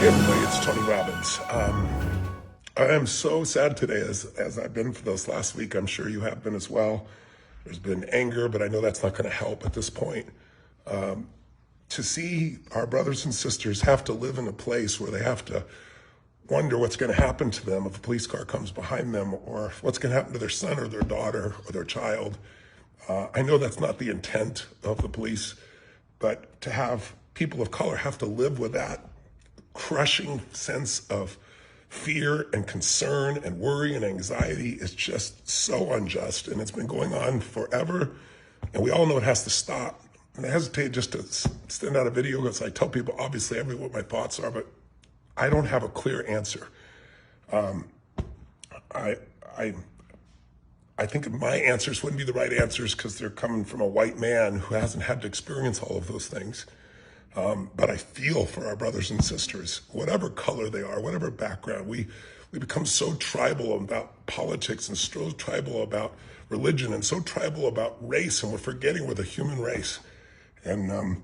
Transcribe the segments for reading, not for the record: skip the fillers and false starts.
Hey everybody, it's Tony Robbins. I am so sad today, as I've been for this last week. I'm sure you have been as well. There's been anger, but I know that's not going to help at this point. To see our brothers and sisters have to live in a place where they have to wonder what's going to happen to them if a police car comes behind them, or what's going to happen to their son or their daughter or their child. I know that's not the intent of the police, but to have people of color have to live with that crushing sense of fear and concern and worry and anxiety is just so unjust, and it's been going on forever, and we all know it has to stop. And I hesitate just to send out a video because I tell people obviously what my thoughts are, but I don't have a clear answer. I think my answers wouldn't be the right answers because they're coming from a white man who hasn't had to experience all of those things. But I feel for our brothers and sisters, whatever color they are, whatever background. We become so tribal about politics and so tribal about religion and so tribal about race, and we're forgetting we're the human race. And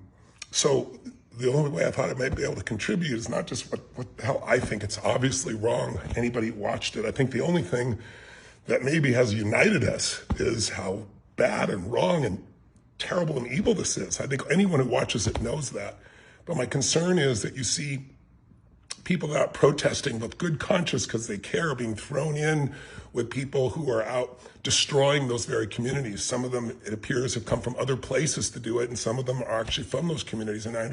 so the only way I thought I might be able to contribute is not just what the hell I think. It's obviously wrong. Anybody watched it. I think the only thing that maybe has united us is how bad and wrong and terrible and evil this is. I think anyone who watches it knows that. But my concern is that you see people out protesting with good conscience because they care, being thrown in with people who are out destroying those very communities. Some of them, it appears, have come from other places to do it, and some of them are actually from those communities. And I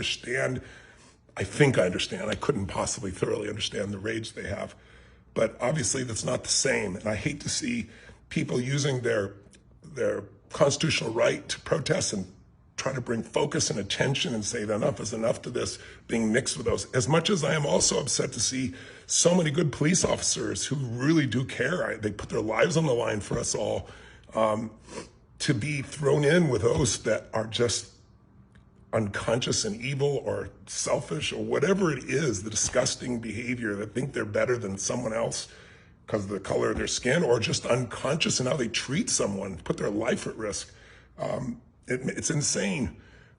think I understand. I couldn't possibly thoroughly understand the rage they have. But obviously that's not the same. And I hate to see people using their constitutional right to protest and try to bring focus and attention and say that enough is enough to this being mixed with those. As much as I am also upset to see so many good police officers who really do care, they put their lives on the line for us all, to be thrown in with those that are just unconscious and evil or selfish or whatever it is, the disgusting behavior, that think they're better than someone else because of the color of their skin, or just unconscious in how they treat someone, put their life at risk. It's insane.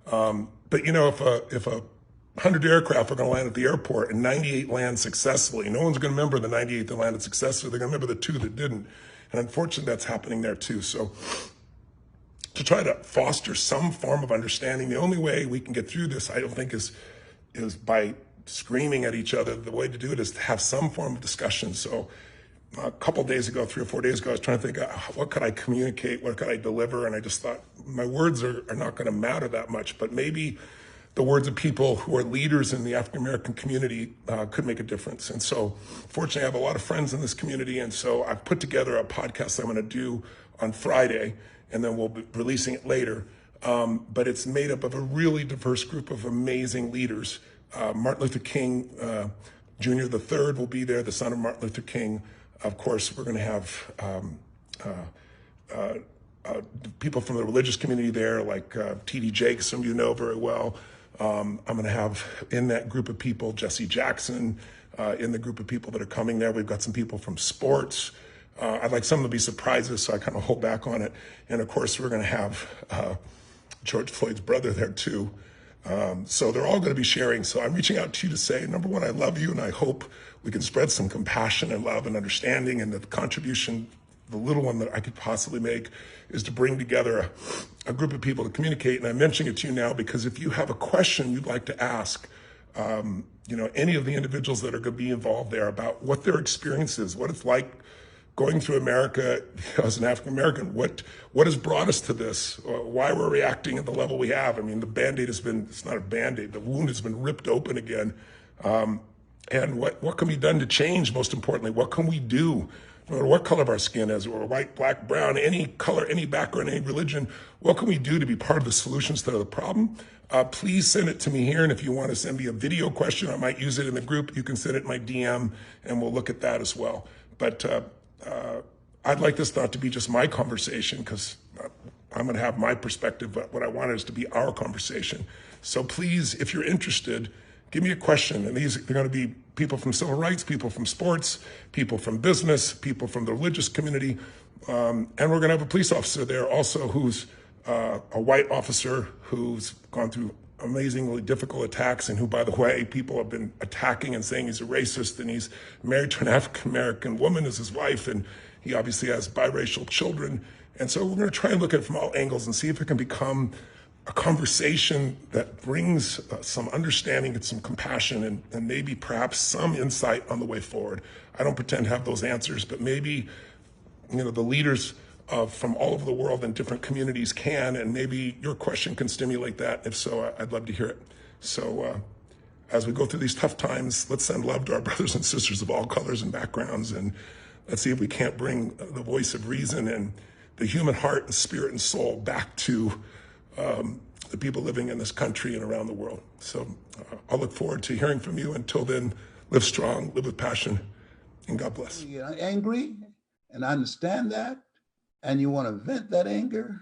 But you know, if 100 aircraft are going to land at the airport and 98 land successfully, no one's going to remember the 98 that landed successfully. They're going to remember the 2 that didn't. And unfortunately, that's happening there too. So to try to foster some form of understanding, the only way we can get through this, I don't think, is by screaming at each other. The way to do it is to have some form of discussion. So a couple of days ago, 3 or 4 days ago, I was trying to think, what could I communicate? What could I deliver? And I just thought my words are not going to matter that much, but maybe the words of people who are leaders in the African-American community could make a difference. And so fortunately, I have a lot of friends in this community. And so I've put together a podcast I'm going to do on Friday, and then we'll be releasing it later. But it's made up of a really diverse group of amazing leaders. Martin Luther King Jr. III will be there, the son of Martin Luther King. Of course, we're going to have people from the religious community there, like T.D. Jakes, some of you know very well. I'm going to have in that group of people Jesse Jackson, in the group of people that are coming there. We've got some people from sports. I'd like some to be surprises, so I kind of hold back on it. And of course, we're going to have George Floyd's brother there too. So they're all going to be sharing. So I'm reaching out to you to say, number one, I love you, and I hope we can spread some compassion and love and understanding, and the contribution, the little one that I could possibly make, is to bring together a group of people to communicate. And I'm mentioning it to you now because if you have a question you'd like to ask, any of the individuals that are going to be involved there about what their experience is, what it's like going through America as an African-American, what has brought us to this, why we're reacting at the level we have. I mean, the Band-Aid it's not a Band-Aid, the wound has been ripped open again. And what can be done to change, most importantly? What can we do? No matter what color of our skin is, or white, black, brown, any color, any background, any religion, what can we do to be part of the solution instead of the problem? Please send it to me here. And if you want to send me a video question, I might use it in the group. You can send it in my DM and we'll look at that as well. But I'd like this not to be just my conversation, because I'm going to have my perspective, but what I want is to be our conversation. So please, if you're interested, give me a question. And these are going to be people from civil rights, people from sports, people from business, people from the religious community. And we're going to have a police officer there also who's a white officer who's gone through amazingly difficult attacks, and who, by the way, people have been attacking and saying he's a racist, and he's married to an African-American woman as his wife, and he obviously has biracial children. And so we're going to try and look at it from all angles and see if it can become a conversation that brings some understanding and some compassion, and maybe perhaps some insight on the way forward. I don't pretend to have those answers, but maybe the leaders from all over the world in different communities can, and maybe your question can stimulate that. If so, I'd love to hear it. So as we go through these tough times, let's send love to our brothers and sisters of all colors and backgrounds, and let's see if we can't bring the voice of reason and the human heart and spirit and soul back to the people living in this country and around the world. So I'll look forward to hearing from you. Until then, live strong, live with passion, and God bless. You're angry, and I understand that, and you want to vent that anger,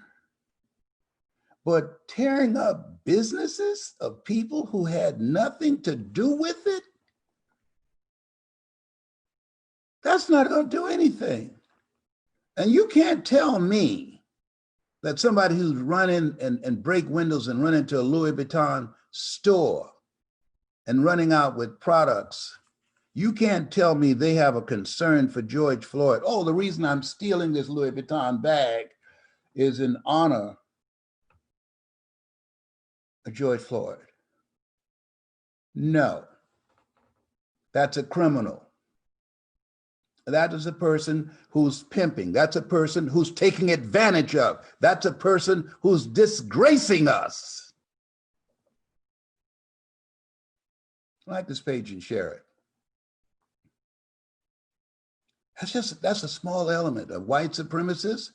but tearing up businesses of people who had nothing to do with it, that's not going to do anything. And you can't tell me that somebody who's running and break windows and run into a Louis Vuitton store and running out with products, you can't tell me they have a concern for George Floyd. Oh, the reason I'm stealing this Louis Vuitton bag is in honor of George Floyd. No, that's a criminal. That is a person who's pimping. That's a person who's taking advantage of. That's a person who's disgracing us. Like this page and share it. That's a small element of white supremacists,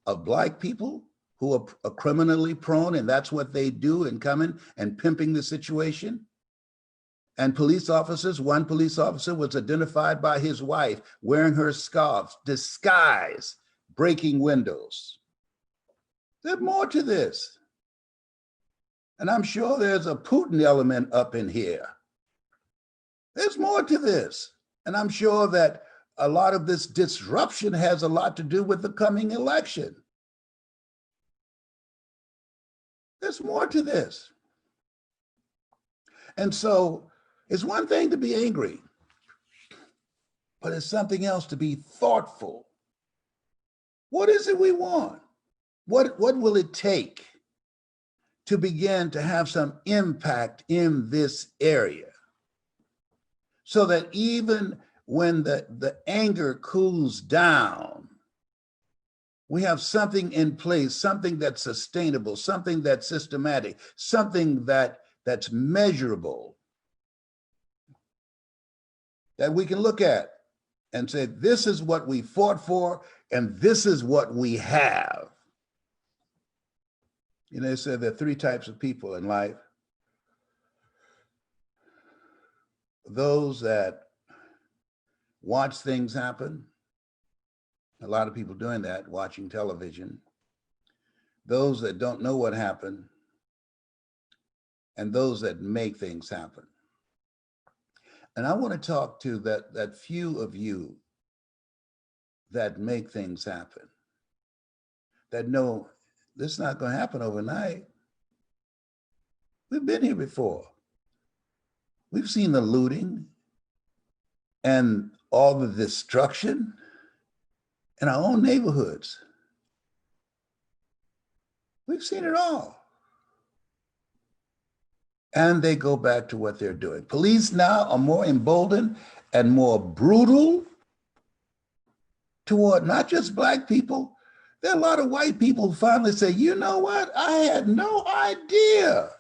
of Black people who are criminally prone, and that's what they do in coming and pimping the situation. And police officers, one police officer was identified by his wife wearing her scarf, disguise, breaking windows. There's more to this. And I'm sure there's a Putin element up in here. There's more to this. And I'm sure that a lot of this disruption has a lot to do with the coming election. There's more to this. And so it's one thing to be angry, but it's something else to be thoughtful. What is it we want? What will it take to begin to have some impact in this area so that even when the anger cools down, we have something in place, something that's sustainable, something that's systematic, something that's measurable, that we can look at and say, this is what we fought for, and this is what we have. You know, they said there are three types of people in life. Those that watch things happen, a lot of people doing that, watching television. Those that don't know what happened, and those that make things happen. And I want to talk to that few of you that make things happen, that know this is not going to happen overnight. We've been here before. We've seen the looting and all the destruction in our own neighborhoods. We've seen it all. And they go back to what they're doing. Police now are more emboldened and more brutal toward not just Black people. There are a lot of white people who finally say, you know what? I had no idea.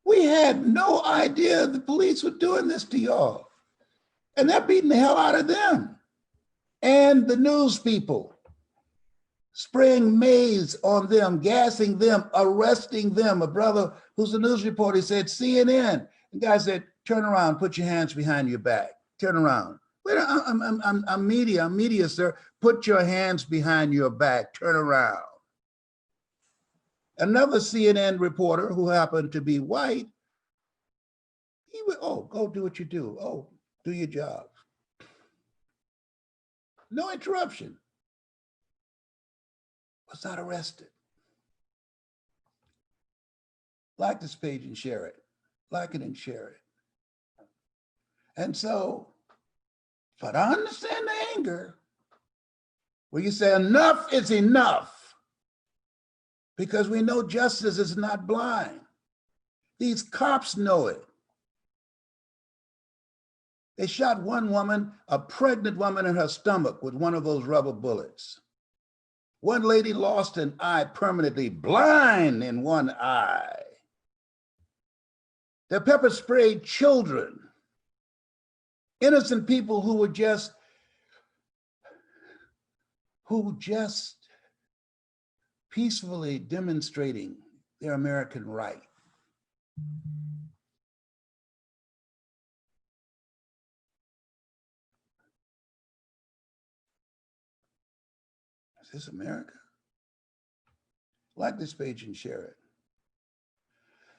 We had no idea the police were doing this to y'all. And they're beating the hell out of them. And the news people, spraying maize on them, gassing them, arresting them. A brother who's a news reporter said, CNN. The guy said, turn around, put your hands behind your back. Turn around. Wait, I'm media, sir. Put your hands behind your back, turn around. Another CNN reporter who happened to be white, he went, oh, go do what you do. Oh, do your job. No interruption. Was not arrested. Like this page and share it. Like it and share it. And so, but I understand the anger where you say enough is enough, because we know justice is not blind. These cops know it. They shot one woman, a pregnant woman, in her stomach with one of those rubber bullets. One lady lost an eye permanently, blind in one eye. They pepper sprayed children, innocent people who just peacefully demonstrating their American right. Is this America? Like this page and share it.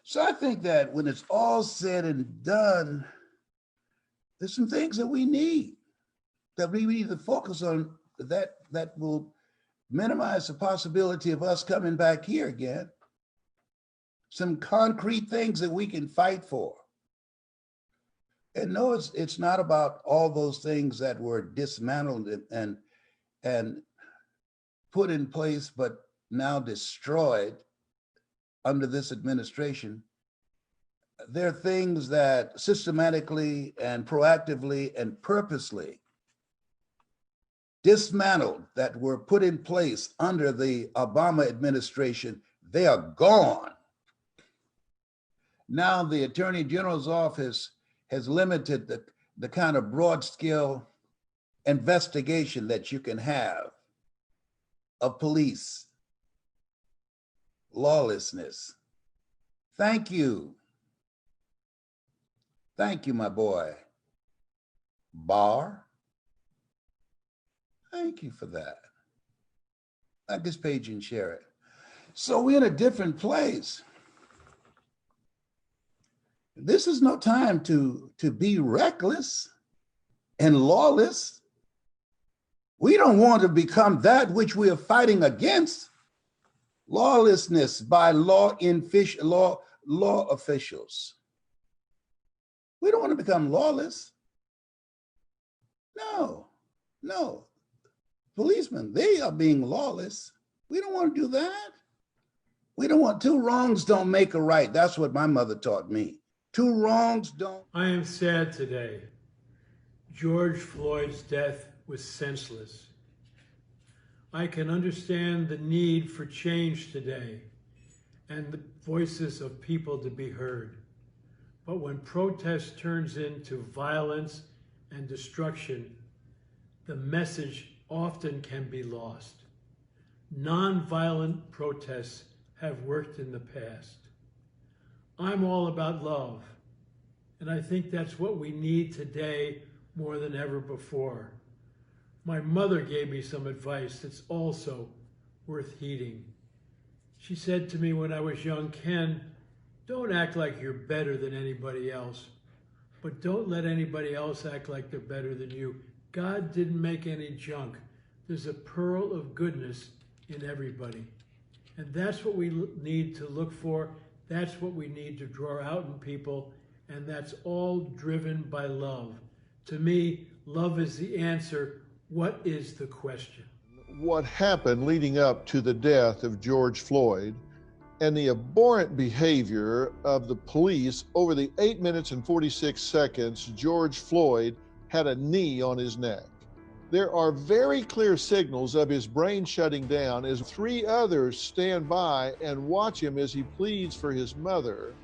So I think that when it's all said and done, there's some things that we need to focus on that will minimize the possibility of us coming back here again. Some concrete things that we can fight for. And no, it's not about all those things that were dismantled and put in place, but now destroyed under this administration. There are things that systematically and proactively and purposely dismantled that were put in place under the Obama administration. They are gone. Now the Attorney General's office has limited the kind of broad scale investigation that you can have of police lawlessness. Thank you. Thank you, my boy. Barr. Thank you for that. Like this page and share it. So we're in a different place. This is no time to be reckless and lawless. We don't want to become that which we are fighting against. Lawlessness by law officials. We don't want to become lawless. No. Policemen, they are being lawless. We don't want to do that. We don't want, two wrongs don't make a right. That's what my mother taught me. Two wrongs don't. I am sad today. George Floyd's death was senseless. I can understand the need for change today and the voices of people to be heard. But when protest turns into violence and destruction, the message often can be lost. Nonviolent protests have worked in the past. I'm all about love, and I think that's what we need today more than ever before. My mother gave me some advice that's also worth heeding. She said to me when I was young, Ken, don't act like you're better than anybody else, but don't let anybody else act like they're better than you. God didn't make any junk. There's a pearl of goodness in everybody. And that's what we need to look for. That's what we need to draw out in people. And that's all driven by love. To me, love is the answer. What is the question? What happened leading up to the death of George Floyd and the abhorrent behavior of the police over the 8 minutes and 46 seconds George Floyd had a knee on his neck. There are very clear signals of his brain shutting down as three others stand by and watch him as he pleads for his mother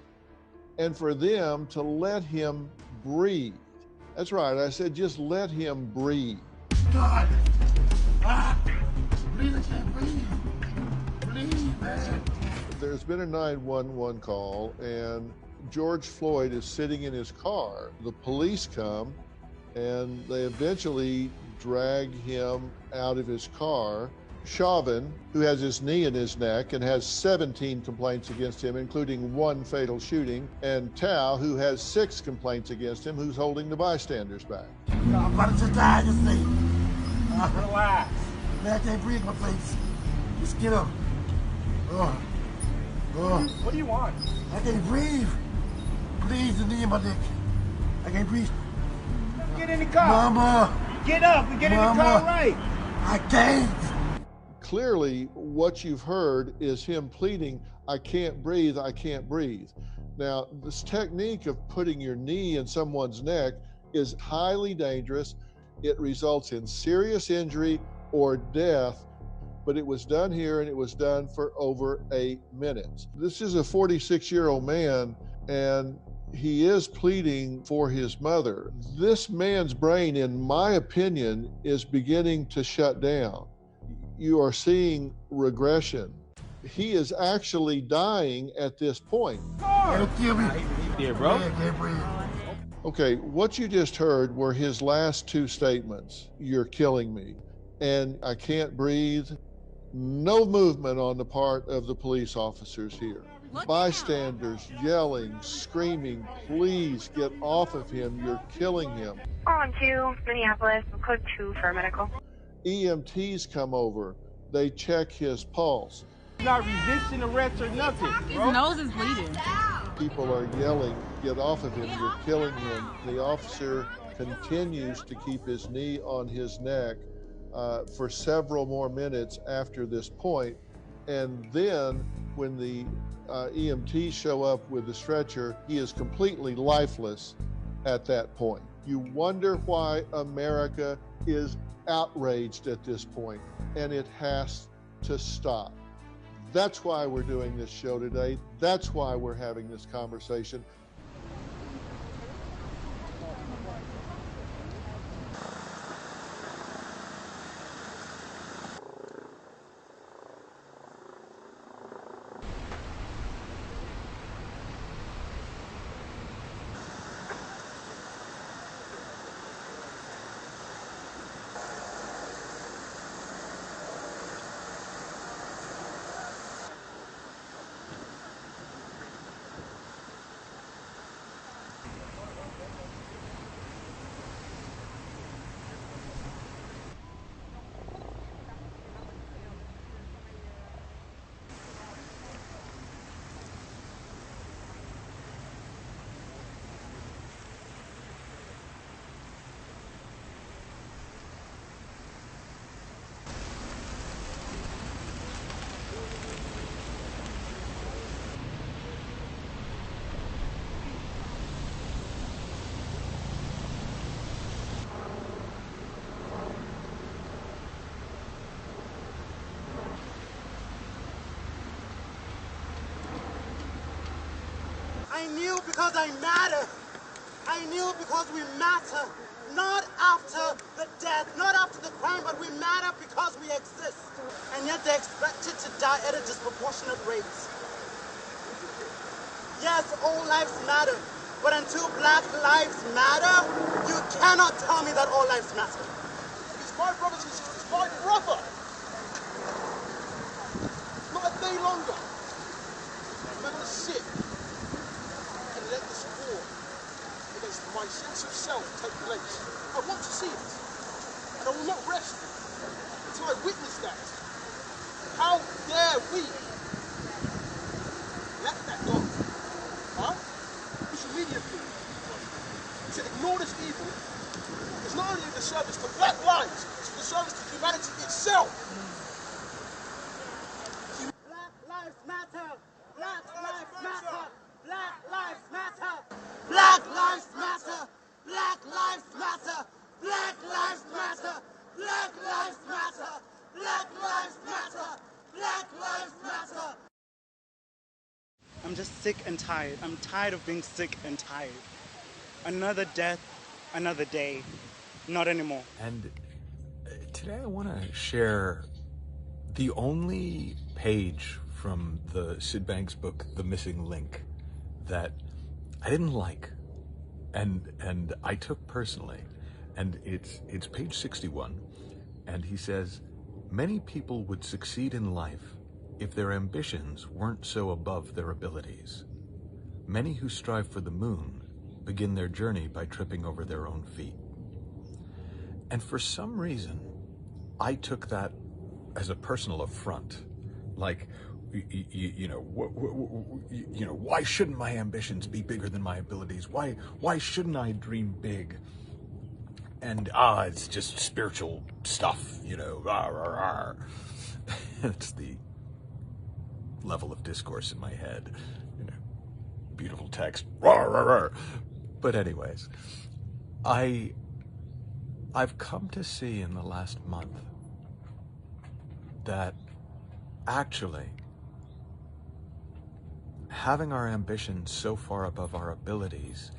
and for them to let him breathe. That's right, I said just let him breathe. God! Please, I can't breathe. Please, man. There's been a 911 call and George Floyd is sitting in his car. The police come and they eventually drag him out of his car. Chauvin, who has his knee in his neck and has 17 complaints against him, including one fatal shooting, and Tao, who has 6 complaints against him, who's holding the bystanders back. I'm about to die, you see. Relax. Man, I can't breathe my face. Just get up. What do you want? I can't breathe. Please, the knee in my neck. I can't breathe. Get in the car. Mama. Get up and get in the car right. I can't. Clearly, what you've heard is him pleading, I can't breathe, I can't breathe. Now, this technique of putting your knee in someone's neck is highly dangerous. It results in serious injury or death, but it was done here and it was done for over 8 minutes. This is a 46-year-old man, and he is pleading for his mother. This man's brain, in my opinion, is beginning to shut down. You are seeing regression. He is actually dying at this point. It'll kill me. Yeah, bro. I can't breathe. Okay, what you just heard were his last two statements. You're killing me, and I can't breathe. No movement on the part of the police officers here. Bystanders yelling, screaming, please get off of him, you're killing him. On to Minneapolis, code 2 for medical. EMTs come over, they check his pulse. He's not resisting arrest or nothing, bro. His nose is bleeding. People are yelling, get off of him, you're killing him. The officer continues to keep his knee on his neck for several more minutes after this point. And then when the EMTs show up with the stretcher, he is completely lifeless at that point. You wonder why America is outraged at this point, and it has to stop. That's why we're doing this show today. That's why we're having this conversation. I knew because I matter. I knew because we matter. Not after the death, not after the crime, but we matter because we exist. And yet they're expected to die at a disproportionate rate. Yes, all lives matter. But until Black lives matter, you cannot tell me that all lives matter. He's my brothers and sisters, my brother. Not a day longer. I'm gonna sit and let this war against my sense of self take place. I want to see it. And I will not rest until I witness that. How dare we let that go? Huh? Social media people to ignore this evil is not only a disservice to Black lives, it's a disservice to humanity itself. Black lives matter. Black lives matter. Black lives matter. Black lives matter. Black lives matter. Black lives matter. Black lives matter. Black lives matter. Black lives matter. I'm just sick and tired. I'm tired of being sick and tired. Another death, another day. Not anymore. And today I want to share the only page from the Sid Banks book, The Missing Link, that I didn't like and I took personally. And it's page 61, and he says, many people would succeed in life if their ambitions weren't so above their abilities. Many who strive for the moon begin their journey by tripping over their own feet. And for some reason, I took that as a personal affront. Like, why shouldn't my ambitions be bigger than my abilities? Why shouldn't I dream big? And it's just spiritual stuff, rah, rah, rah. It's the level of discourse in my head, beautiful text, rah, rah, rah. But anyways, I've come to see in the last month that actually having our ambitions so far above our abilities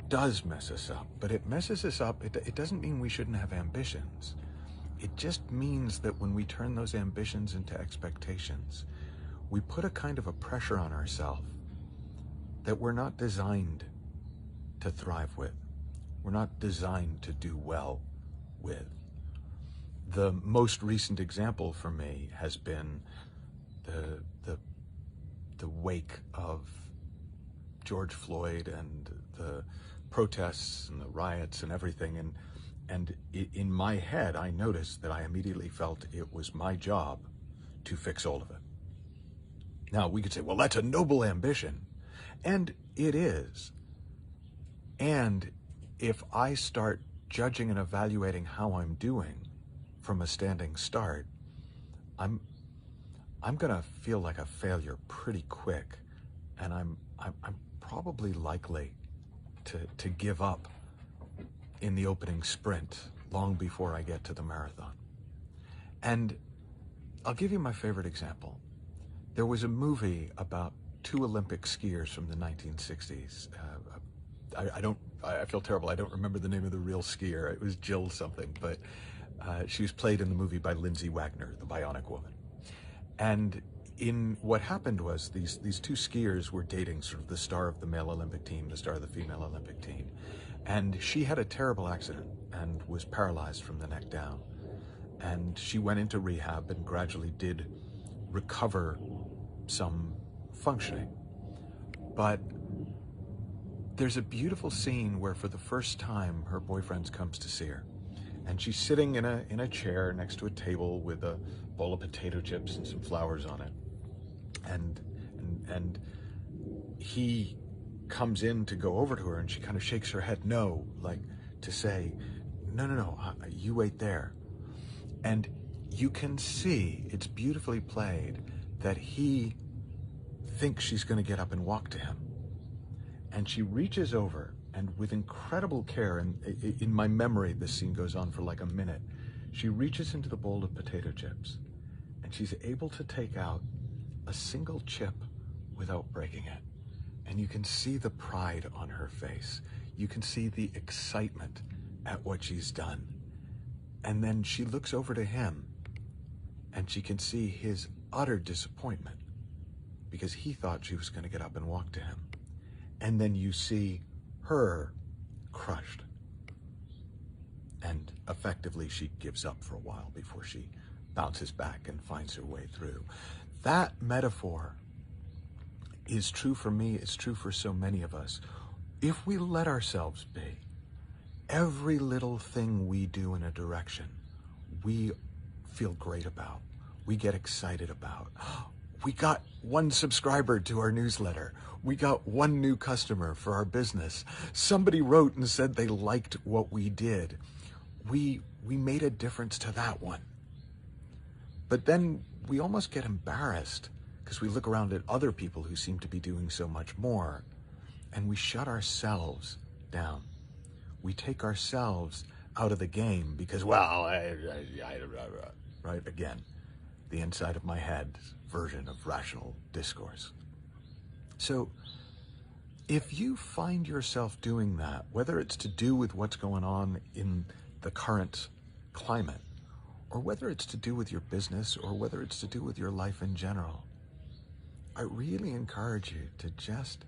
does mess us up. But it messes us up. It doesn't mean we shouldn't have ambitions. It just means that when we turn those ambitions into expectations, we put a kind of a pressure on ourselves that we're not designed to thrive with. We're not designed to do well with. The most recent example for me has been the wake of George Floyd and the protests and the riots and everything. And in my head, I noticed that I immediately felt it was my job to fix all of it. Now, we could say, well, that's a noble ambition. And it is. And if I start judging and evaluating how I'm doing from a standing start, I'm gonna feel like a failure pretty quick, and I'm probably likely to give up in the opening sprint long before I get to the marathon. And I'll give you my favorite example. There was a movie about two Olympic skiers from the 1960s. I feel terrible. I don't remember the name of the real skier. It was Jill something, but she was played in the movie by Lindsay Wagner, the Bionic Woman. And in what happened was these two skiers were dating sort of the star of the male Olympic team, the star of the female Olympic team. And she had a terrible accident and was paralyzed from the neck down. And she went into rehab and gradually did recover some functioning. But there's a beautiful scene where for the first time her boyfriend comes to see her. And she's sitting in a chair next to a table with a bowl of potato chips and some flowers on it. And he comes in to go over to her, and she kind of shakes her head no, like to say, no, you wait there. And you can see, it's beautifully played, that he thinks she's going to get up and walk to him. And she reaches over, and with incredible care, and in my memory this scene goes on for like a minute, she reaches into the bowl of potato chips, and she's able to take out a single chip without breaking it. And you can see the pride on her face. You can see the excitement at what she's done. And then she looks over to him, and she can see his utter disappointment because he thought she was going to get up and walk to him. And then you see her crushed. And effectively, she gives up for a while before she bounces back and finds her way through. That metaphor is true for me. It's true for so many of us. If we let ourselves be, every little thing we do in a direction, we feel great about. We get excited about. We got one subscriber to our newsletter. We got one new customer for our business. Somebody wrote and said they liked what we did. We made a difference to that one. But then we almost get embarrassed because we look around at other people who seem to be doing so much more, and we shut ourselves down. We take ourselves out of the game because, well, right, again, the inside of my head version of rational discourse. So if you find yourself doing that, whether it's to do with what's going on in the current climate, or whether it's to do with your business, or whether it's to do with your life in general, I really encourage you to just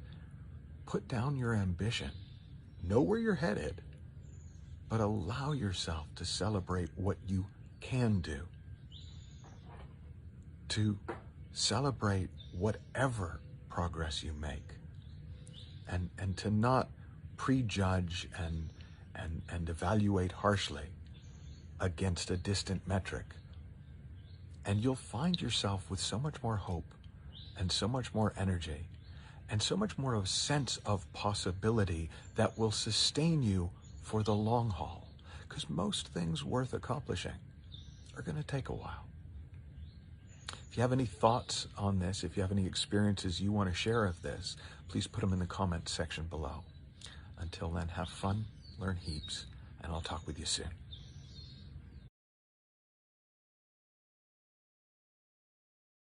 put down your ambition, know where you're headed, but allow yourself to celebrate what you can do, to celebrate whatever progress you make, and to not prejudge and evaluate harshly against a distant metric. And you'll find yourself with so much more hope and so much more energy and so much more of a sense of possibility that will sustain you for the long haul. Because most things worth accomplishing are going to take a while. If you have any thoughts on this, if you have any experiences you want to share of this, please put them in the comments section below. Until then, have fun, learn heaps, and I'll talk with you soon.